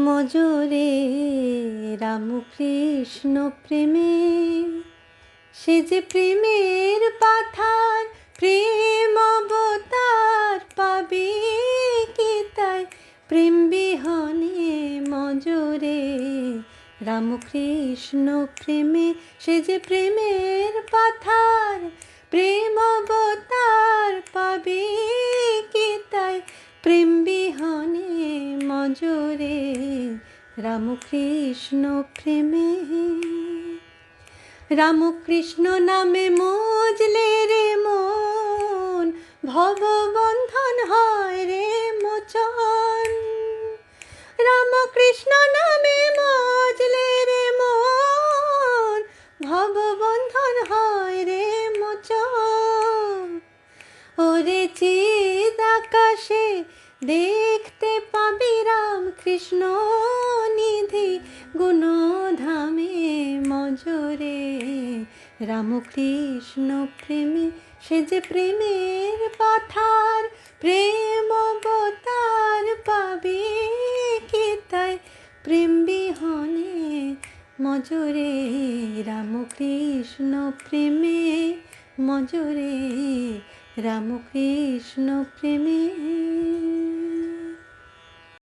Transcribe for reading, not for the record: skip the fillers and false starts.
মজরে রামকৃষ্ণ প্রেমে, সে যে প্রেমের পাথার, প্রেম অবতার পাবে কি তাই প্রেম বিহনে মজরে রামকৃষ্ণ প্রেমে, সে যে প্রেমের পাথার, প্রেম অবতার পাবে কি তাই প্রেম বিহনে মজরে রামকৃষ্ণ প্রেমে। রামকৃষ্ণ নামে মজলে রে মন, ভববন্ধন হয় রে মোচন। রামকৃষ্ণ নামে মজলে রে মন, ভববন্ধন হয় রে মোচন। ওরে চিদ আকাশে দেখতে পাবি রামকৃষ্ণ নিধি গুণধামে মজরে রামকৃষ্ণ প্রেমে, সে যে প্রেমের পাথার, প্রেম অবতার পাবি কি তাই প্রেম বিহনে মজরে রামকৃষ্ণ প্রেমে, মজরে রামকৃষ্ণ প্রেমে।